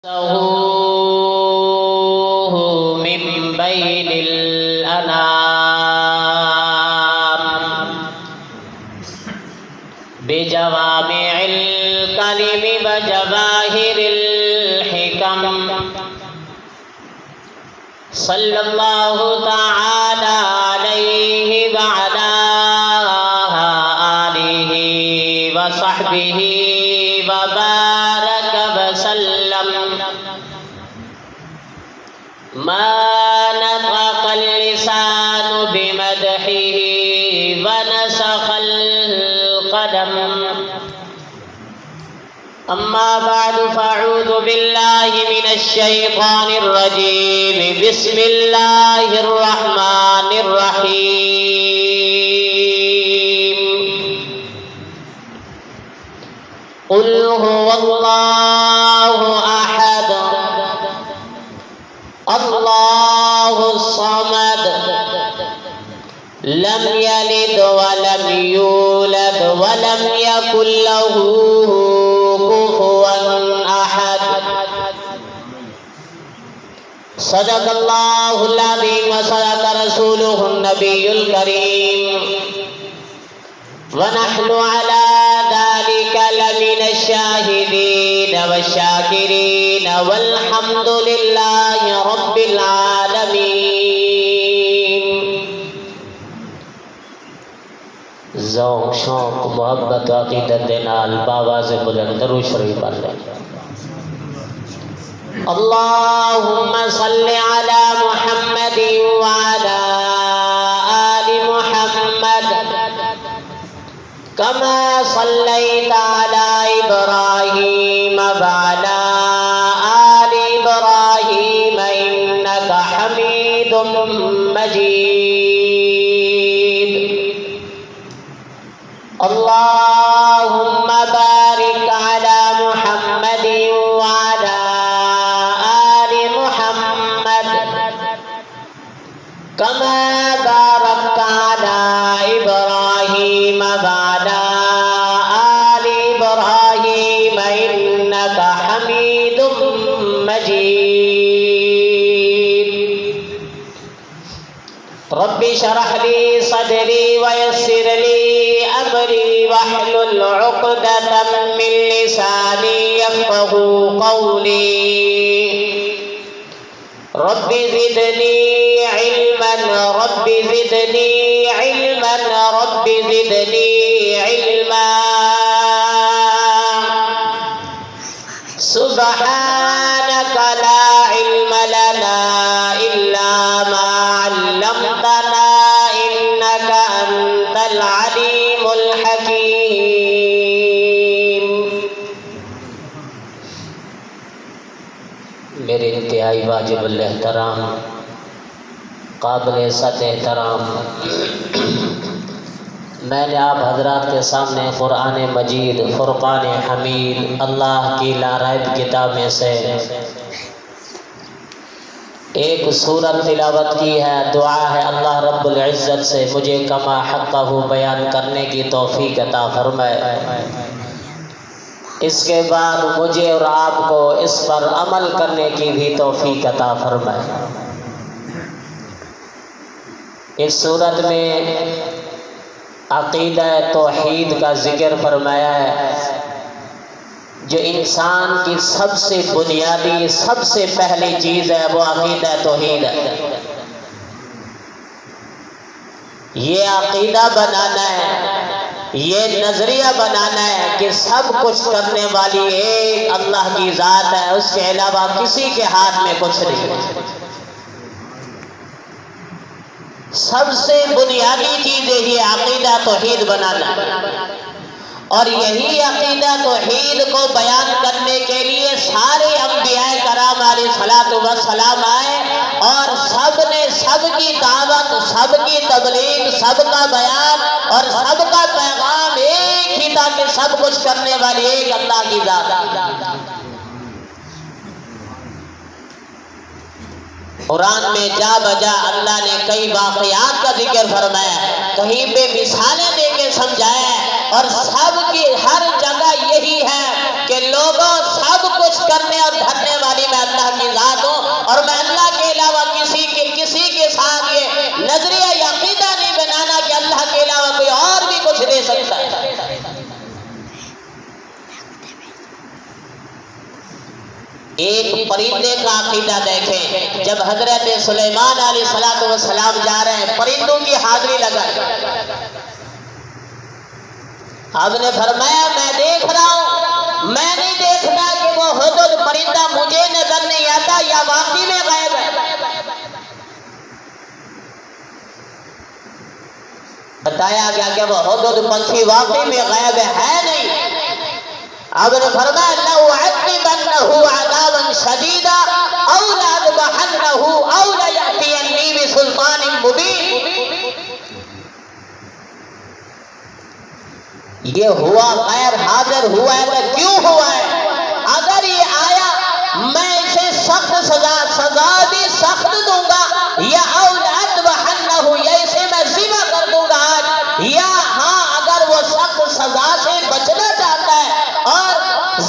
من بين الأنام بجوامع الكلم وجواهر الحكم صلى الله تعالى عليه وعلى آله وصحبه وبارك وسلم ما نطق اللسان بمدحه ونسخ القدم أما بعد فأعوذ بالله من الشيطان الرجيم بسم الله الرحمن الرحيم قل هو الله أحد الله الصمد لم يلد ولم يولد ولم يكن له كفوا أحد صدق الله العظيم وصدق رسوله النبي الكريم ونحن على ذلك لمن الشاهدين والشاكرين والحمد لله رب العالمين. ذوق شوق محبت عقیدت نال باواز بلند درود شریف پڑھ لیں. اللهم صل على محمد وعلى آل محمد كما صليت على إبراهيم وعلى آل إبراهيم إنك حميد مجيد. اللهم بارك على محمد وعلى آل محمد كما باركت على إبراهيم وعلى آل إبراهيم إنك حميد مجيد. رب اشرح لي صدري ويسر لي أمري واحلل عقدة من لساني يفقهوا قولي. رب زدني علما رب زدني علما رب زدني علما. سبحانك لا علم لنا إلا ما علمتنا إنك أنت العليم الحكيم. میرے انتہائی واجب الاحترام قابل عزت احترام، میں نے آپ حضرات کے سامنے قرآن مجید فرقان حمید اللہ کی لارائب کتاب میں سے ایک سورت تلاوت کی ہے. دعا ہے اللہ رب العزت سے مجھے کما حقہ بیان کرنے کی توفیق عطا فرمائے. اس کے بعد مجھے اور آپ کو اس پر عمل کرنے کی بھی توفیق عطا فرمائے. اس صورت میں عقیدہ توحید کا ذکر فرمایا ہے. جو انسان کی سب سے بنیادی سب سے پہلی چیز ہے وہ عقیدہ توحید ہے. یہ عقیدہ بنانا ہے، یہ نظریہ بنانا ہے کہ سب کچھ کرنے والی ایک اللہ کی ذات ہے، اس کے علاوہ کسی کے ہاتھ میں کچھ نہیں. سب سے بنیادی چیز یہی عقیدہ توحید بنانا، اور یہی عقیدہ توحید کو بیان کرنے کے لیے سارے انبیاء کرام علیہ الصلوۃ والسلام آئے، اور سب نے سب کی دعوت، سب کی تبلیغ، سب کا بیان اور سب کا پیغام ایک ہی تھا کہ سب کچھ کرنے والی ایک اللہ کی ذات. قرآن میں جا بجا اللہ نے کئی واقعات کا ذکر فرمایا، کہیں پہ مثالیں دے کے سمجھایا ہے، اور سب کی ہر جگہ یہی ہے کہ لوگوں سب کچھ کرنے اور دھرنے والی اور میں اللہ کے علاوہ کسی کے ساتھ یہ نظریہ یا عقیدہ نہیں بنانا کہ اللہ کے علاوہ کوئی اور بھی کچھ دے سکتا ہے۔ ایک پرندے کا عقیدہ دیکھیں، جب حضرت سلیمان علیہ السلام جا رہے ہیں، پرندوں کی حاضری لگائی، آپ نے فرمایا میں دیکھ رہا ہوں، میں نہیں دیکھتا کہ وہ ہدہد پرندہ مجھے نظر نہیں آتا یا واقعی میں غائب ہے۔ بتایا گیا کہ وہ ہدہد پنچھی واقعی میں غائب ہے نہیں۔ آپ نے فرمایا لَأُعَذِّبَنَّهُ عَذَابًا شَدِيدًا أَوْ لَأَذْبَحَنَّهُ أَوْ لَيَأْتِيَنِّي بِسُلْطَانٍ مُبِينٍ۔ یہ ہوا غیر حاضر ہوا ہے تو کیوں ہوا ہے؟ اگر یہ آیا میں اسے سخت سزا بھی سخت دوں گا، یا أَوْ لَأَذْبَحَنَّهُ یا اسے میں ذبح کر دوں گا آج، یا ہاں اگر وہ سخت سزا سے بچنا چاہتا ہے اور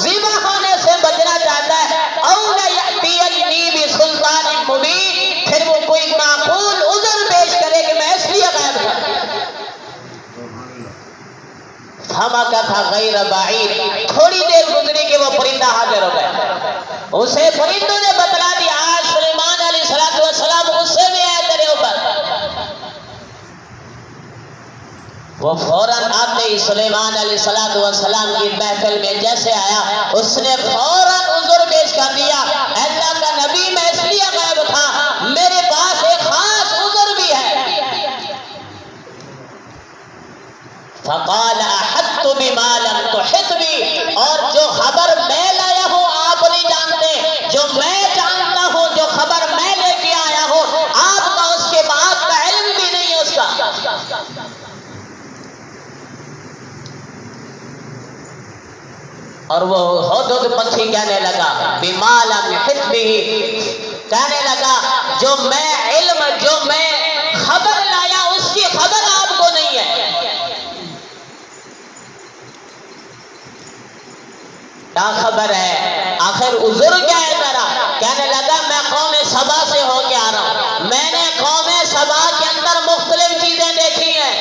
ذبح ہونے سے بچنا چاہتا ہے، أَوْ لَيَأْتِيَنِّي بِسُلْطَانٍ مُبِينٍ، پھر وہ کوئی معقول عذر پیش کرے کہ میں اس لیے غائب تھا۔ فَمَكَثَ غَيْرَ بَعِيدٍ، تھوڑی دیر گزری کہ وہ پرندہ حاضر ہو گیا، اسے پرندوں نے بتلا دیا آج سلیمان علیہ السلام غصے میں آئے تیرے اوپر۔ وہ فوراً آتے ہی سلیمان علیہ السلام کی محفل میں جیسے آیا، اس نے فوراً عذر پیش کر دیا، اللہ کا نبی میں اس لیے غائب تھا، میرے پاس ایک خاص عذر بھی ہے۔ فَقَالَ أَحَطْتُ بِمَا لَمْ تُحِطْ بِهِ، اور جو خبر میں لایا ہوں آپ نہیں جانتے، جو میں جانتا ہوں، جو خبر میں لے کے آیا ہوں، آپ کا اس کے بعد کا علم بھی نہیں ہے اس کا۔ اور وہ ہدہد پنچھی کہنے لگا بِمَا لَمْ يُحِطْ بِهِ، کہنے لگا جو میں علم، جو میں خبر لایا اس کی خبر آپ کو نہیں ہے۔ کیا خبر ہے؟ آخر عذر کیا ہے میرا؟ کہنے لگا میں قوم سبا سے ہو کے آ رہا ہوں، میں نے قوم سبا کے اندر مختلف چیزیں دیکھی ہیں۔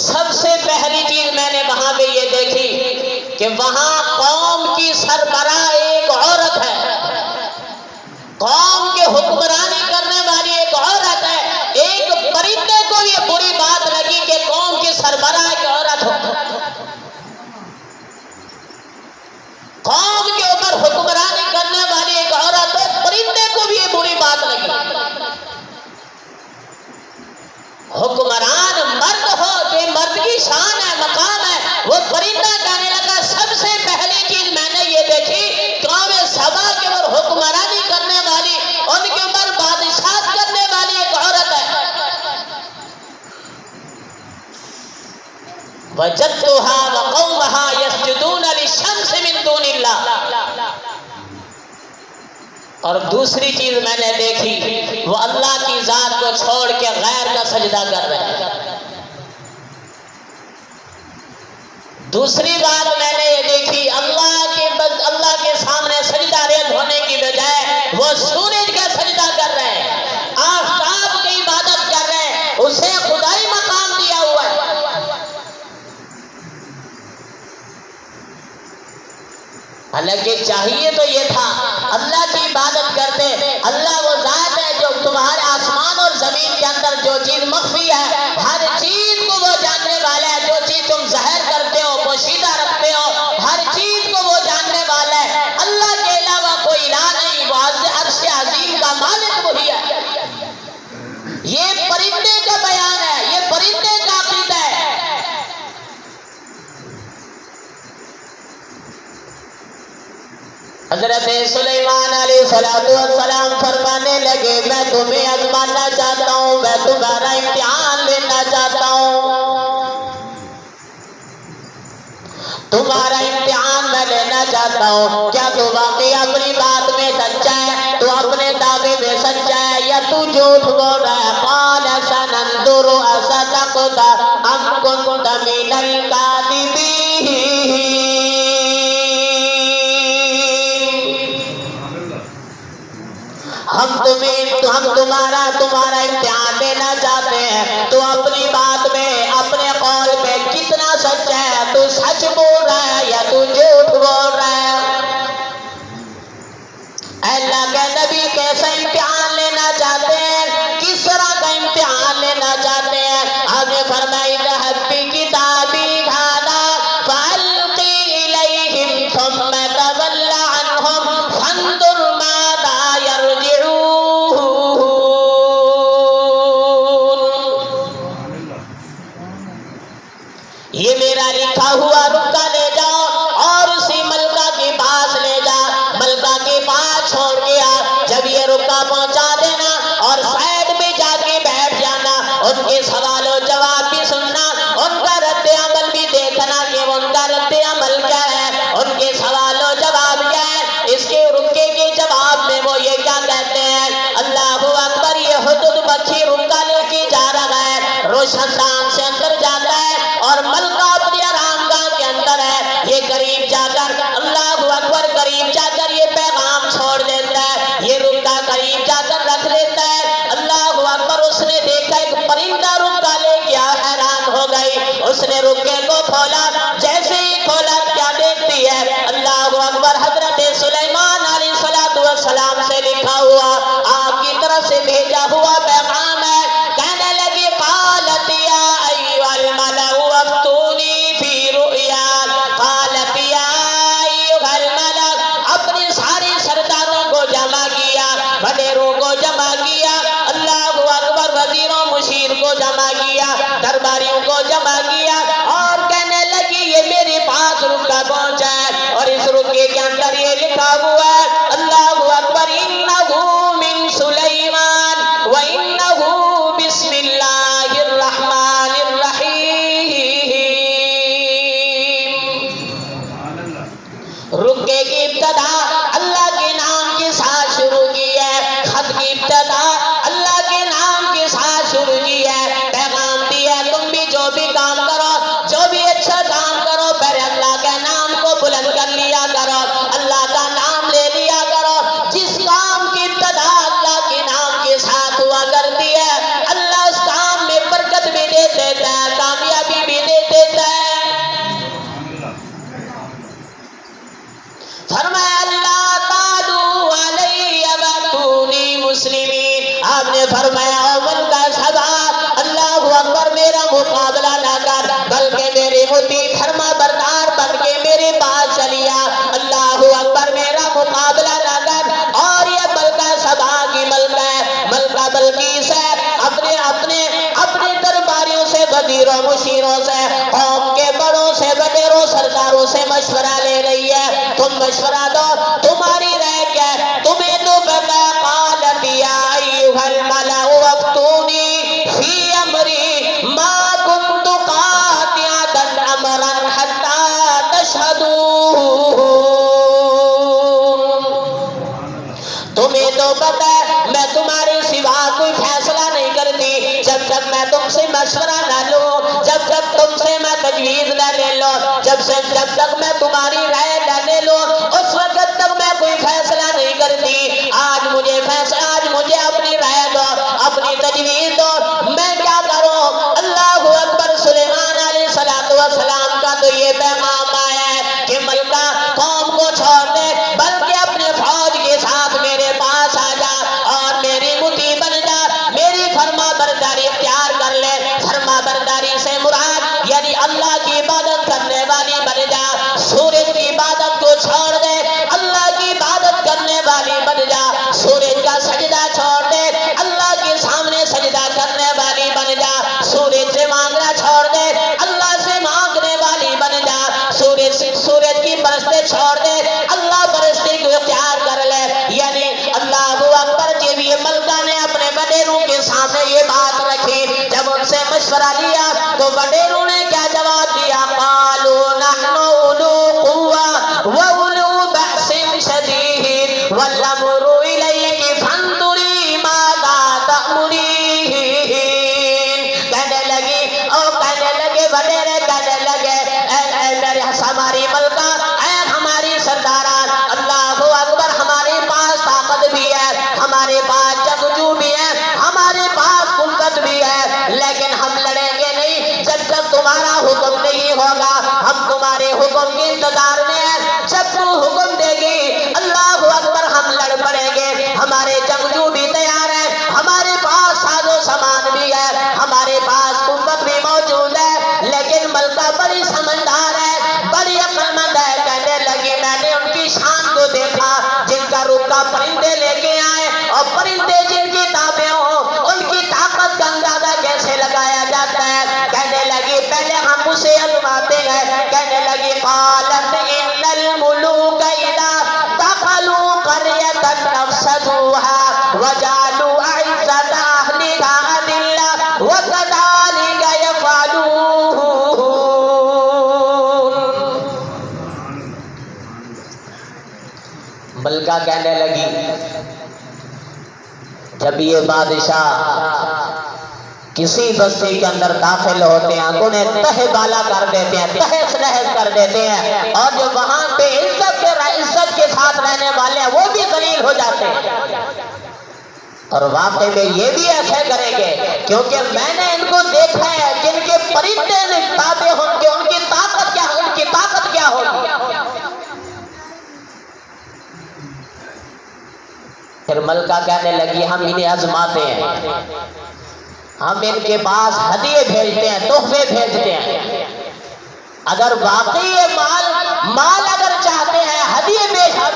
سب سے پہلی چیز میں نے وہاں پہ یہ دیکھی کہ وہاں قوم کی سربراہ ایک عورت ہے، قوم کے حکمرانی کرنے والی ایک عورت ہے۔ ایک پرندے کو یہ بری بات لگی کہ قوم کی سربراہ ایک عورت ہو، قوم کے اوپر حکمرانی کرنے والی ایک عورت ہے، پرندے کو بھی یہ بری بات لگی۔ حکمران مرد ہو، یہ مرد کی شان ہے، مقام ہے، وہ پرندہ کہنے لگا سب سے پہلی چیز میں نے یہ دیکھی قوم سبا کے اوپر حکمرانی کرنے والی، ان کے اوپر بادشاہت کرنے والی ایک عورت ہے۔ وَجَدْتُهَا وَقَوْمَهَا يَسْجُدُونَ لِلشَّمْسِ مِن دُونِ اللَّهِ، اور دوسری چیز میں نے دیکھی وہ اللہ کی ذات کو چھوڑ کے غیر کا سجدہ کر رہے ہیں۔ دوسری بات میں نے یہ دیکھی اللہ کے سامنے سجدہ ریز ہونے کی بجائے وہ سورج کا سجدہ کر رہے ہیں، آفتاب کی عبادت کر رہے ہیں، اسے خدائی مقام دیا ہوا ہے۔ حالانکہ چاہیے تو یہ تھا اللہ کی عبادت کرتے، اللہ وہ ذات ہے جو تمہارے آسمان اور زمین کے اندر جو چیز مخفی ہے ہر چیز کو وہ جاننے والا ہے، جو چیز تم ظاہر کرتے ہو پوشیدہ رکھتے ہو ہر چیز کو وہ جاننے والا ہے۔ اللہ کے علاوہ کوئی الہ نہیں، وہ عرش عظیم کا مالک وہی ہے۔ یہ پرندے کا بیان ہے، یہ پرندے کا عقیدہ ہے۔ حضرت سلیمان علیہ السلام فرمانے لگے میں تمہیں آزمانا چاہتا ہوں، میں تمہارا امتحان لینا چاہتا ہوں، تمہارا امتحان میں لینا چاہتا ہوں، کیا تو واقعی اپنی بات میں سچا ہے، تو اپنے دعوے میں سچا ہے یا تو جھوٹ بول رہا ہے؟ قال سننظر اصدقت ام كنت من الكاذبین، ہم تمہارا امتحان لینا چاہتے ہیں، تو اپنی بات میں اپنے قول میں کتنا سچ ہے، تو سچ بول رہا ہے یا تو جھوٹ بول رہا ہے؟ اللہ کے نبی کیسا امتحان لینا چاہتے ہیں، کس طرح کا امتحان لینا چاہتے ہیں؟ آپ نے فرمایا اذهب بکتابی ھذا فالقی الیہم ثم تول عنہم فانظر ماذا یرجعون۔ یہ میرا لکھا ہوا رکا لے جاؤ اور اسی ملکہ کے پاس لے جا، ملکہ کے پاس چھوڑ گیا، جب یہ رکا پہنچا دینا اور سائڈ میں جا کے بیٹھ جانا، ان کے سوال و جواب بھی سننا، ان کا رد عمل بھی دیکھنا کہ ان کا رد عمل کیا ہے، ان کے سوال و جواب کیا ہے۔ اس کے رکے کے جواب میں وہ یہ کیا کہتے ہیں، اللہ اکبر، یہ حدود بخشی رکا لے کے جا رہا ہے، روشن دان سے اندر جاتا ہے اور ملکہ اپنی آرام گاہ کے اندر ہے، یہ قریب جا کر اللہ اکبر، قریب جا کر یہ پیغام چھوڑ دیتا ہے، یہ رکا قریب جا کر رکھ دیتا ہے۔ اللہ اکبر، اس نے دیکھا ایک پرندہ رکا لے گیا، حیران ہو گئی، اس نے رکے کو کھولا، جیسے ہی کھولا کیا دیکھتی ہے، اللہ اکبر، حضرت سلیمان علیہ السلام سے لکھا ہوا آپ کی طرف سے بھیجا ہوا پیغام ہے۔ کہنے لگی قالت یا ایھا الملأ افتونی فی رؤیا، قالت یا ایھا الملأ، اپنے سارے سرداروں کو جمع کیا، وزیروں کو جمع کیا، اللہ اکبر، وزیروں مشیر کو جمع کیا، درباریوں کو جمع کیا، اور کہنے لگی یہ میرے پاس رکا پہنچا ہے اور اس رکے کے اندر یہ لکھا ہوا ہے، اللہ اکبر، انہ من سلیمان وانہ بسم اللہ الرحمن الرحیم۔ رکے کی ابتدا اللہ کے نام کے ساتھ شروع کی ہے، خط کی ابتدا اللہ کے نام کے ساتھ شروع کی ہے، پیغام دیا ہے تم بھی جو بھی کام کرو، جو بھی اچھا کام کرو، پہلے اللہ کے نام کو بلند کر لیا کرو، اللہ کا نام لے لیا کرو، جس کام کی ابتدا اللہ کے نام کے ساتھ ہوا کرتی ہے، اللہ اس کام میں برکت بھی دے دیتا ہے، کامیابی بھی دے دیتا ہے۔ فرمایا اللہ تعالیٰ علیہ واتونی مسلمین، آپ نے فرمایا اول کا سبا، اللہ اکبر، میرا مقابلہ نہ کر، بلکہ میرے مطیع فرما بردار بن کے میرے پاس چلیا، اللہ اکبر، میرا مقابلہ نہ کر۔ اور یہ ملکہ سبا کی ملکہ ہے، ملکہ بلقیس ہے، اپنے درباریوں سے، وزیروں مشیروں سے، قوم کے بڑوں سے، وڈیروں سرداروں سے مشورہ لے رہی ہے، تم مشورہ دو، تمہاری رائے کیا ہے، تمہیں تو پتہ۔ قالت یا ایھا الملأ افتونی فی امری ما کنت قاطعۃ امرا حتی تشہدون۔ تمہیں تو پتہ ہے میں تمہارے سوا کوئی فیصلہ نہیں کرتی، جب تک میں تم سے مشورہ نہ لوں، جب تک تم سے میں تجویز نہ لے لوں، جب تک میں تمہاری رائے نہ لے لوں، اس وقت تک میں کوئی فیصلہ نہیں کرتی۔ آج مجھے اپنی رائے دو، اپنی تجویز دو، میں کیا کروں؟ اللہ اکبر، سلیمان علیہ السلام کا تو یہ پیغام آیا ہے کہ ملکہ قوم کو چھوڑ دے، بلکہ اپنے فوج کے ساتھ میرے پاس آ جا اور میری مطیع بن جا، میری فرما برداری اختیار کر لے۔ فرما برداری سے مراد یعنی اللہ کی عبادت کرنے والی بن جا، سورج کی عبادت کو چھوڑ دے، اللہ کی عبادت کرنے والی بن جا، سورج کا سجدہ چھوڑ دے، اللہ کے سامنے سجدہ کرنے والی بن جا، سورج سے مانگنا چھوڑ دے، اللہ سے مانگنے والی بن جا، سورج کی پرستی چھوڑ دے، اللہ پرستی کو اختیار کر لے۔ یعنی اللہ اکبر، جب یہ ملکہ نے اپنے وڈیروں کے سامنے یہ بات رکھی، جب ان سے مشورہ لیا تو وڈیروں نے کیا جواب دیا؟ قالوا نحن اولو قوة واولو بأس شدید والامر الیک فانظری ماذا تأمرین۔ کہنے لگے وڈیرے، کہنے لگے اے ہماری ملکہ، اے ہماری سرداران، اللہ اکبر، ہمارے پاس طاقت بھی ہے، ہمارے پاس بڑی سمجھدار ہے، بڑی عقل مند ہے. کہنے لگی میں نے ان کی شان کو دیکھا، جن کا رکا پرندے لے کے آئے اور پرندے جن کی تابع ہوں ان کی طاقت کا اندازہ کیسے لگایا جاتا ہے. کہنے لگی پہلے ہم اسے آزماتے ہیں. کہنے لگی قالت ان الملوک اذا دخلوا قرية افسدوها وجعلوا اعزة اهلها اذلة وكذلك يفعلون. ملکہ کہنے لگی جب یہ بادشاہ کسی بستی کے اندر داخل ہوتے ہیں انہیں تہ بالا کر دیتے ہیں، تہس نہس کر دیتے ہیں، اور جو وہاں پہ عزت کے ساتھ رہنے والے ہیں وہ بھی ذلیل ہو جاتے ہیں. اور واقعی میں یہ بھی ایسے کریں گے کیونکہ میں نے ان کو دیکھا ہے جن کے پرندے تابع ہوں گے ان کی طاقت کیا ہوگی. پھر ملکہ کہنے لگی ہم انہیں آزماتے ہیں، ہم ان کے پاس ہدیے بھیجتے ہیں، تحفے بھیجتے ہیں. اگر واقعی یہ مال اگر چاہتے ہیں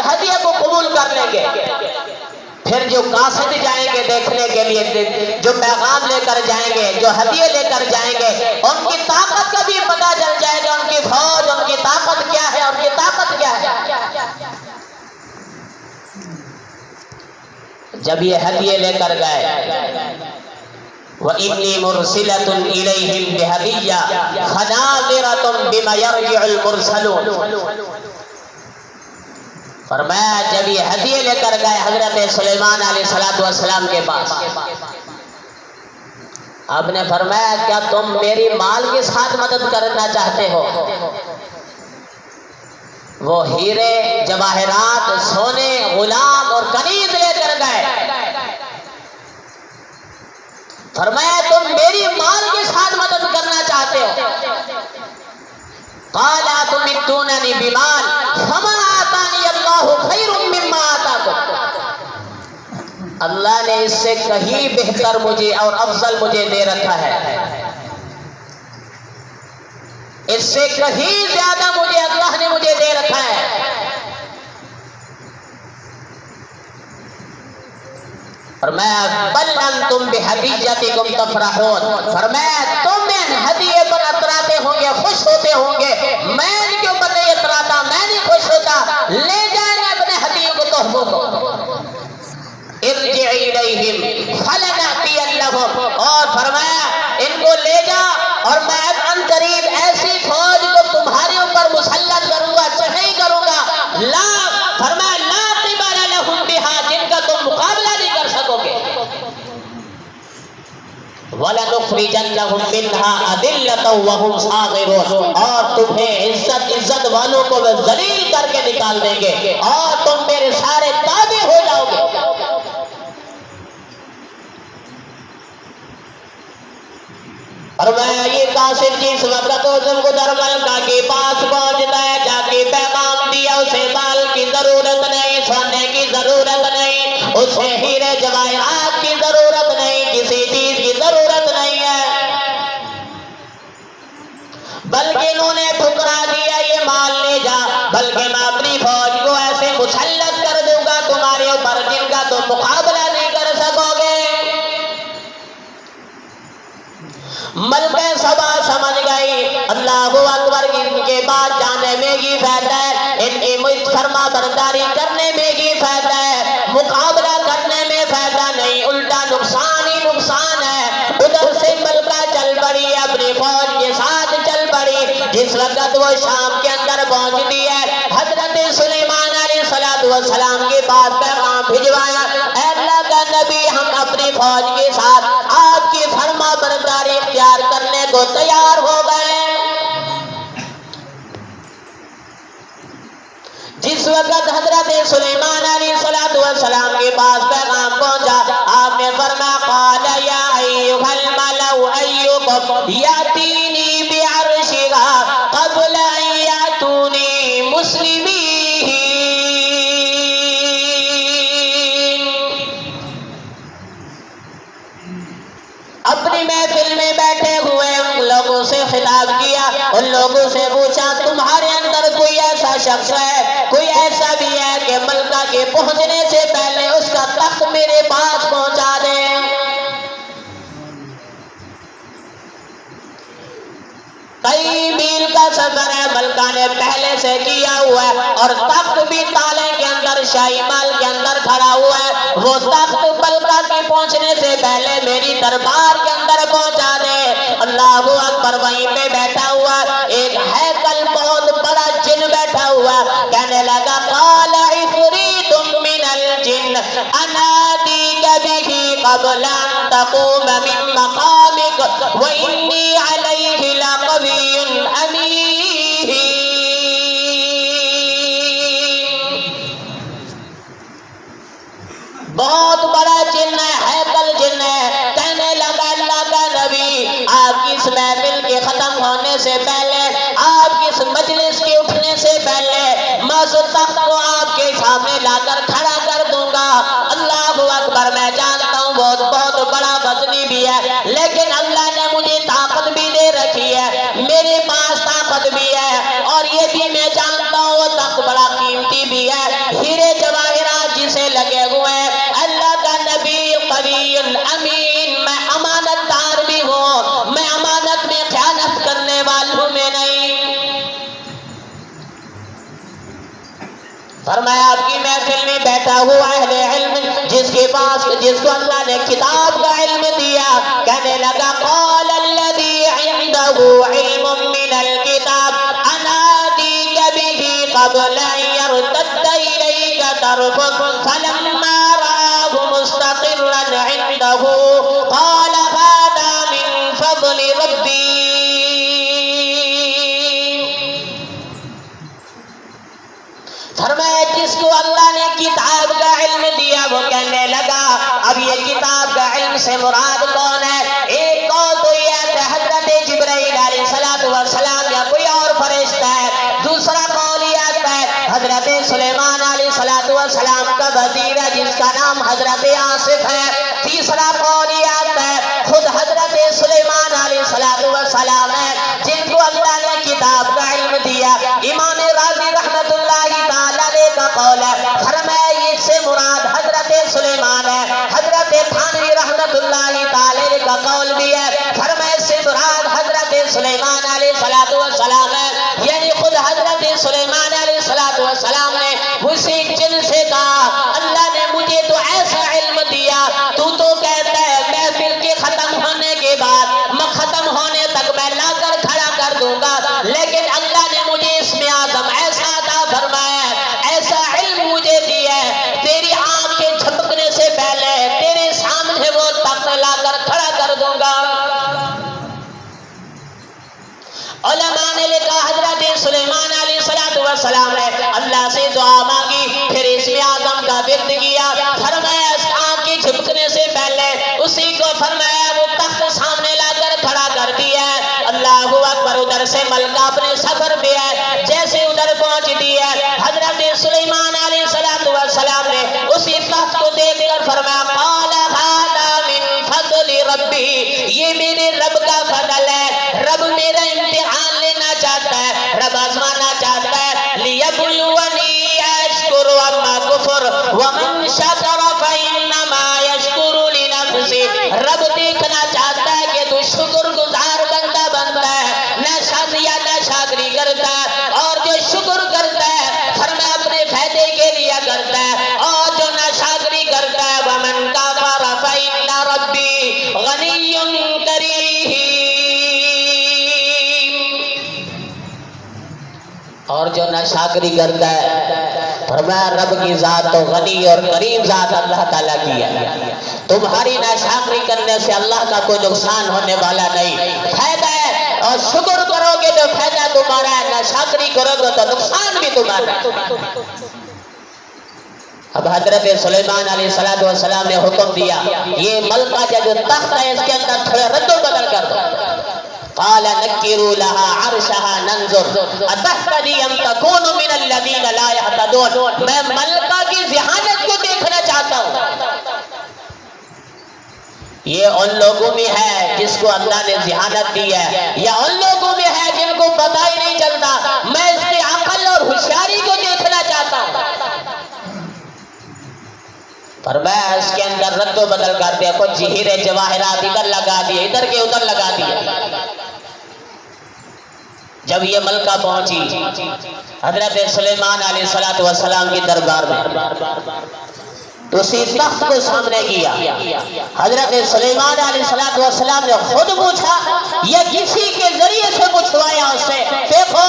ہدیے کو قبول کر لیں گے. پھر جو قاصد جائیں گے دیکھنے کے لیے، جو پیغام لے کر جائیں گے، جو ہدیے لے کر جائیں گے، ان کی طاقت کا بھی پتہ چل جائے گا، ان کی فوج، ان کی طاقت کیا ہے، ان کی طاقت کیا ہے. جب یہ ہدیے لے کر گئے وَإِنِّي مُرْسِلَةٌ إِلَيْهِمْ بِهَدِيَّةٍ فَنَاظِرَةٌ بِمَا يَرْجِعُ الْمُرْسَلُونَ. فرمایا جب یہ ہدیے لے کر گئے حضرت سلیمان علیہ السلام کے پاس، آپ نے فرمایا کیا تم میری مال کے ساتھ مدد کرنا چاہتے ہو؟ وہ ہیرے، جواہرات، سونے، غلام اور کنیز لے کر گئے. فرمایا تم میری مال کے ساتھ مدد کرنا چاہتے ہو؟ قال تمدوننی بمال فما آتانی اللہ خیر مما آتاکم. اللہ نے اس سے کہیں بہتر مجھے اور افضل مجھے دے رکھا ہے، اس سے کہیں زیادہ مجھے اللہ نے مجھے دے رکھا ہے. فرمایا بل انتم بہدیتکم تفرحون. فرمایا تم ان ہدیے پر اتراتے ہوں گے، خوش ہوتے ہوں گے، میں ان کے اوپر نہیں اتراتا، میں نہیں خوش ہوتا. لے جائیں اپنے ہدیوں کو، تحفوں کو. ارجع الیہم فلنأتینہم. اور فرمایا ان کو لے جا اور میں ان قریب ایسی فوج کو تمہارے اوپر مسلط کروں گا، چڑھائی کروں گا. فرمایا لا قبال لہم بہا، جن کا تم مقابلہ نہیں کر سکو گے. وَلَنُخْرِجَنَّهُمْ مِنْهَا أَذِلَّةً وَهُمْ صَاغِرُونَ. اور تمہیں عزت والوں کو ذلیل کر کے نکال دیں گے اور تم میرے سارے تابع ہو جاؤ گے. اور میں یہ قاصد جس وقت حضم کو درملکہ کے پاس پہنچتا ہے، جا کے پیغام دیا اسے مال کی ضرورت نہیں، سونے کی ضرورت نہیں، اسے ہیرے جواہرات کی ضرورت نہیں، کسی چیز کی ضرورت نہیں ہے، بلکہ انہوں نے ٹھکرا دیا یہ مال لے جا، بلکہ میں اپنی فوج کو ایسے مسلط کر دوں گا تمہارے اوپر جن کا تم مقابلہ نہیں کر سکو گے. ملکہ سبا سمجھ گئی اللہ اکبر، ان کے بعد جانے میں ہی فائدہ ہے، ان کی فرما برداری کرنے میں ہی فائدہ ہے، مقابلہ کرنے میں فائدہ نہیں، الٹا نقصان ہی نقصان ہے. ادھر سے ملکہ چل پڑی، اپنی فوج کے ساتھ چل پڑی. جس وقت وہ شام کے اندر پہنچتی ہے، حضرت سلیمان علیہ السلام کے بعد پیغام بھجوایا، اے اللہ کا نبی ہم اپنی فوج کے ساتھ آپ کی فرما برداری اختیار کرنے کو تیار ہو گئے. جس وقت حضرت سلیمان علیہ السلام کے پاس پیغام پہنچا، آپ نے فرمایا قال یا ایھا الملأ ایکم یاتینی بعرشھا قبل ان یاتونی مسلمین. اپنی محفل میں بیٹھے ہوئے ان لوگوں سے خطاب کیا، ان لوگوں سے پوچھا تمہارے اندر کوئی ایسا شخص ہے، کوئی ایسا بھی ہے کہ ملکہ کے پہنچنے سے پہلے اس کا تخت میرے پاس پہنچا دے؟ کئی میل کا سفر ہے ملکہ نے پہلے سے کیا ہوا ہے، اور تخت بھی تالے کے اندر شاہی محل کے اندر کھڑا ہوا ہے۔ وہ تخت ملکہ کے پہنچنے سے پہلے میری دربار کے اندر پہنچا دے۔ اللہ اکبر۔ وہیں پہ بیٹھا ہوا ایک ہیکل بہت بڑا جن بیٹھا ہوا کہنے لگا قال عفریت من الجن انا آتیک بہ قبل ان تقوم من مقامک وانی علیہ لقوی امین۔ بہت بڑا جن ہے، ہیکل جن ہے۔ کہنے لگا اللہ کا نبی آپ کی اس محفل کے ختم ہونے سے پہلے، آپ کی اس مجلس کے اٹھنے سے پہلے میں اس تخت کو آپ کے سامنے لا کر کھڑا کر دوں گا۔ اللہ اکبر۔ میں جانتا ہوں بہت بڑا وزنی بھی ہے، لیکن اللہ نے مجھے طاقت بھی دے رکھی ہے، میرے پاس طاقت بھی ہے، اور یہ بھی میں جانتا ہوں وہ تخت بڑا قیمتی بھی ہے، ہیرے جواہرات جسے لگے ہوئے ہیں۔ اللہ کا نبی قوی امین، میں امانت دار بھی ہوں، میں امانت میں خیانت کرنے والوں میں نہیں۔ فرمایا آپ کی محفل میں بیٹھا ہوا اہل علم جس کو اللہ نے کتاب کا علم دیا، کہنے لگا قال الذی عنده علم من الکتاب انا آتیک بہ قبل ان یرتد الیک طرفک فلما رآہ مستقرا عنده قال هذا من فضل ربی۔ فرمایا جس کو اللہ نے کتاب کا علم دیا وہ کہنے لگا اب یہ کتاب کا علم سے مراد کون ہے؟ ایک قول تو یہ ہے حضرت جبرائیل علیہ السلام یا کوئی اور فرشتہ ہے، دوسرا قول یہ آتا ہے حضرت سلیمان علیہ السلام کا وزیر ہے جس کا نام حضرت آصف ہے، تیسرا قول یہ آتا ہے خود حضرت سلیمان علیہ السلام ہے جن کو اللہ نے کتاب کا علم دیا۔ امام راضی رحمت اللہ تعالی کا قول ہے، فرمایا اس سے مراد حضرت سلیمان ہے۔ حضرت تھانوی رحمت اللہ تعالی کا قول بھی ہے، فرمایا اس سے مراد حضرت سلیمان علیہ السلام ہے، یعنی خود حضرت سلیمان علیہ السلام نے اسی جن سے کہا اللہ نے مجھے تو ایسا علم دیا، تو کہتا ہے محفل کے ختم ہونے کے بعد میں ختم ہونے تک میں لا کر کھڑا کر دوں گا، لیکن اللہ نے مجھے اس میں آدم ایسا عطا فرمایا، ایسا علم مجھے دیا ہے، تیری آنکھ کے جھپکنے سے پہلے تیرے سامنے وہ تخت لا کر کھڑا کر دوں گا۔ علماء نے لکھا حضرت سلیمان علیہ السلام نے اللہ سے دعا مانگی، پھر اسم اعظم کا ذکر کیا، فرمایا اس آنکھ کے جھپکنے سے پہلے اسی کو فرمایا وہ تخت سامنے لا کر کھڑا کر دیا۔ اللہ اکبر۔ ادھر سے ملکہ اپنے سفر پہ ہے، جیسے ادھر پہنچتی ہے حضرت سلیمان علیہ السلام نے اسی تخت کو دیکھ کر فرمایا قال هذا من فضل ربی، یہ میرے رب کا فضل ہے، رب میرا امتحان لینا چاہتا ہے، رب آزمانا چاہتا ہے، لیبلونی اشکر اما کفر ومن شکر فانما یشکر لنفسہ، رب دیکھنا چاہتا ہے کہ تو شکر گزار بندہ بنتا ہے، نہ شاکری کرتا ہے، اور جو شکر کرتا ہے فرمایا اپنے فائدے کے لیے کرتا ہے، اور جو نہ شاکری کرتا ہے ومن کفر فإن ربی غنی کریم، اور جو نہ شاکری کرتا ہے فرمایا رب کی ذات تو غنی اور کریم ذات اللہ تعالیٰ کی ہے، تمہاری نہ شاکری کرنے سے اللہ کا کوئی نقصان ہونے والا نہیں، فائدہ ہے، اور شکر کرو گے تو فائدہ تمہارا ہے، نہ شاکری کرو گے تو نقصان بھی تمہارا ہے۔ اب حضرت سلیمان علیہ السلام نے حکم دیا یہ ملکہ جو تخت ہے اس کے اندر تھوڑے رد و بدل کر دو۔ قال نکروا لها عرشها ننظر اتهتدي ام تكون من الذين لا يهتدون، میں ملکہ کی ذہانت کو دیکھنا چاہتا ہوں۔ یہ ان لوگوں میں ہے جس کو اللہ نے ذہانت دی ہے، یا ان لوگوں میں ہے جن کو پتہ فرمایا اس کے اندر رد و بدل کر دیا، کچھ ہیرے جواہرات ادھر لگا دیے، ادھر کے ادھر لگا دیے۔ جب یہ ملکہ پہنچی حضرت سلیمان علیہ السلام کی دربار میں تو اسی تخت کو سامنے کیا، حضرت سلیمان علیہ السلام نے خود پوچھا، یہ کسی کے ذریعے سے پوچھوایا اس سے، دیکھو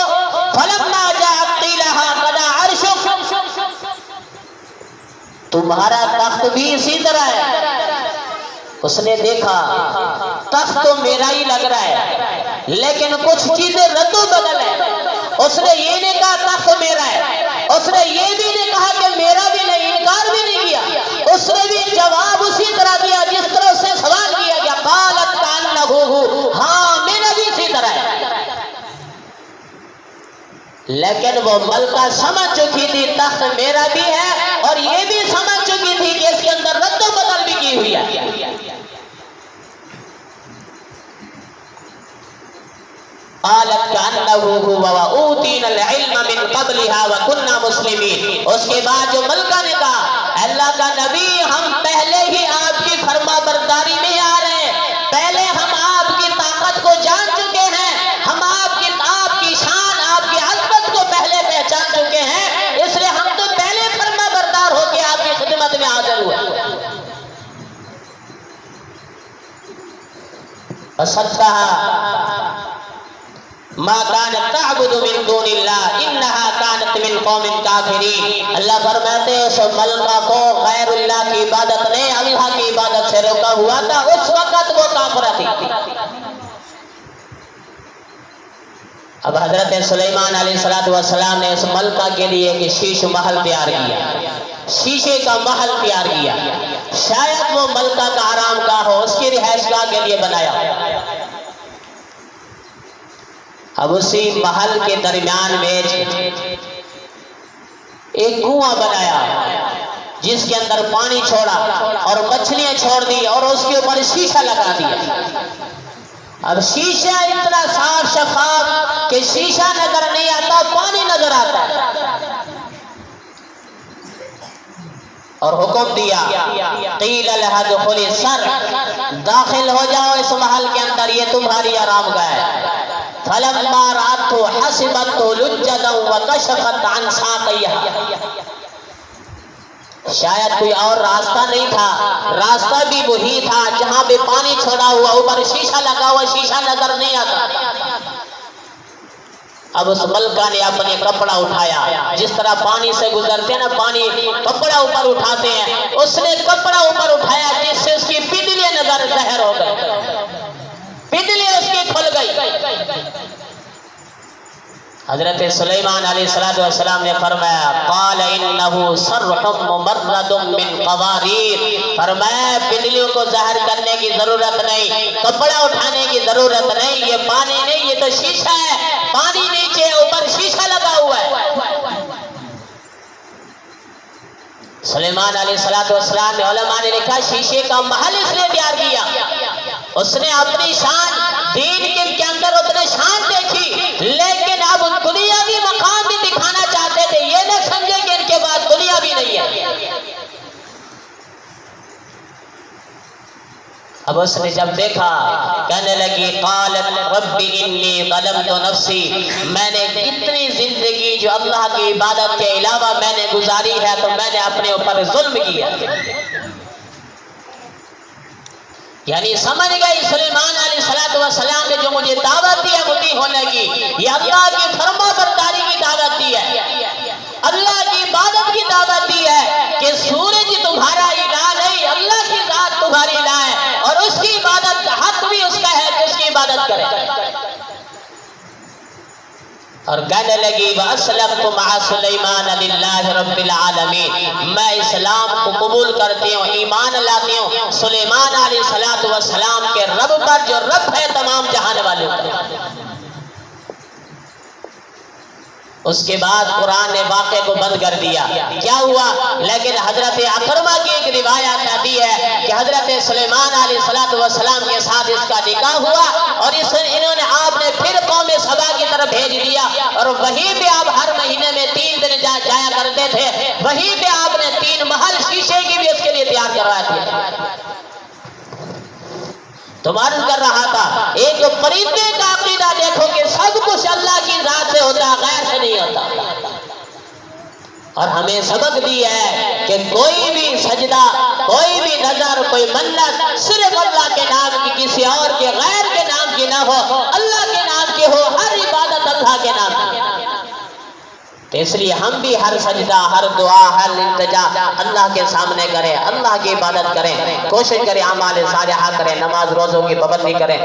فلما جاءت قیل هكذا عرشک، تمہارا تخت بھی اسی طرح ہے۔ اس نے دیکھا تخت تو میرا ہی لگ رہا ہے لیکن کچھ چیزیں رد و بدل ہے۔ اس نے یہ نہیں کہا تخت میرا ہے، اس نے یہ بھی نہیں کہا کہ میرا بھی نہیں، انکار بھی نہیں کیا، اس نے بھی جواب اسی طرح دیا جس طرح اس سے سوال کیا گیا، قالت کأنه، ہاں میرا بھی اسی طرح ہے۔ لیکن وہ ملکہ سمجھ چکی تھی تخت میرا بھی ہے اور یہ بھی سمجھ چکی تھی کہ اس کے اندر رد و بدل بھی کی ہوئی ہے۔ قالت كأنه هو وأوتينا العلم من قبلها وكنا مسلمين، اس کے بعد جو ملکہ نے کہا اللہ کا نبی ہم پہلے ہی آپ کی فرما برداری میں آ رہے ہیں، پہلے ہم آپ کی طاقت کو جان چکے ہیں، ہم آپ کی شان، آپ کی عظمت کو پہلے پہچان چکے ہیں، اس لیے ہم تو پہلے فرما بردار ہو کے آپ کی خدمت میں حاضر ہوئے۔ وصدقها ما كانت تعبد من دون اللہ انہا كانت من قوم کافرین، اللہ فرماتے ہیں اس ملکہ کو غیر اللہ کی عبادت نے اللہ کی عبادت سے روکا ہوا تھا، اس وقت وہ کافرہ تھی۔ اب حضرت سلیمان علیہ السلام نے اس ملکہ کے لیے ایک شیش محل تیار کیا، شیشے کا محل تیار کیا، شاید وہ ملکہ کا آرام گاہ ہو، اس کی رہائش گاہ کے لیے بنایا۔ اب اسی محل کے درمیان میں ایک کنواں بنایا جس کے اندر پانی چھوڑا اور مچھلیاں چھوڑ دی اور اس کے اوپر شیشہ لگا دیا۔ اب شیشہ اتنا صاف شفاف کہ شیشہ نظر نہیں آتا، پانی نظر آتا ہے، اور حکم دیا قیل لها ادخلی السر، داخل ہو جاؤ اس محل کے اندر، یہ تمہاری آرام گاہ ہے۔ فلما رأته حسبته لجدا وكشفت عن ساقيها، شاید کوئی اور راستہ نہیں تھا، راستہ بھی وہی تھا جہاں پہ پانی چھوڑا ہوا، اوپر شیشہ لگا ہوا، شیشہ نظر نہیں آتا۔ اب اس ملکہ نے اپنے کپڑا اٹھایا، جس طرح پانی سے گزرتے ہیں نا، پانی کپڑا اوپر اٹھاتے ہیں، اس نے کپڑا اوپر اٹھایا جس سے اس کی پنڈلیاں نظر ظاہر ہو گئے، پنڈلی اس کی کھل گئی۔ حضرت سلیمان علیہ السلام نے فرمایا قال انه صرح ممرد من قوارير، فرمایا پنڈلیوں کو ظاہر کرنے کی ضرورت نہیں، کپڑا اٹھانے کی ضرورت نہیں، یہ پانی نہیں، یہ تو شیشہ ہے، پانی نیچے اوپر شیشہ لگا ہوا ہے۔ سلیمان علیہ السلام نے علماء نے لکھا شیشے کا محل اس نے تیار کیا، اس نے اپنی شان دین کے اندر اتنے شان دیکھی، لیکن اب دنیاوی مقام بھی دکھانا چاہتے تھے، یہ نہ سمجھے کہ ان کے پاس دنیا بھی نہیں ہے۔ اب اس نے جب دیکھا کہنے لگی قالت رب انی ظلمت نفسی، میں نے اتنی زندگی جو اللہ کی عبادت کے علاوہ میں نے گزاری ہے تو میں نے اپنے اوپر ظلم کیا۔ یعنی سمجھ گئی سلیمان علیہ السلام نے جو مجھے دعوت دی ہے مطیع ہونے کی، یہ اللہ کی فرما برداری کی دعوت دی ہے، اللہ کی عبادت کی دعوت دی ہے کہ سورج تمہارا الہ نہیں، اللہ کی ذات تمہاری الہ ہے، اور اس کی عبادت حق بھی اس کا ہے کہ اس کی عبادت کرے۔ اور کہنے لگی وَأَسْلَمْتُ مَعَ سُلَيْمَانَ لِلَّهِ رَبِّ الْعَالَمِينَ، میں اسلام کو قبول کرتی ہوں، ایمان لاتی ہوں سلیمان علیہ السلام کے رب پر جو رب ہے تمام جہان والے پر۔ اس کے بعد قرآن نے واقعے کو بند کر دیا، کیا ہوا؟ لیکن حضرت اکرمہ کی ایک روایت آتی ہے کہ حضرت سلیمان علیہ السلام کے ساتھ اس کا نکاح ہوا، اور انہوں نے آپ نے پھر قوم سبا کی طرف بھیج دیا، اور وہیں پہ آپ ہر مہینے میں 3 دن جایا کرتے تھے، وہیں پہ آپ نے 3 محل شیشے کی بھی اس کے لیے تو عرض کر رہا تھا ایک پرندے کا عقیدہ دیکھو کہ سب کچھ اللہ کی ذات سے ہوتا ہے، غیر سے نہیں ہوتا. اور ہمیں سبق دی ہے کہ کوئی بھی سجدہ، کوئی بھی نظر، کوئی منت صرف اللہ کے نام کی، کسی اور کے غیر کے نام کی نہ ہو، اللہ کے نام کی ہو. ہر عبادت اللہ کے نام کی. تو اس لیے ہم بھی ہر سجدہ، ہر دعا، ہر التجا اللہ کے سامنے کریں، اللہ کی عبادت کریں، کوشش کریں اعمال صالحہ کریں، نماز روزوں کی پابندی کریں.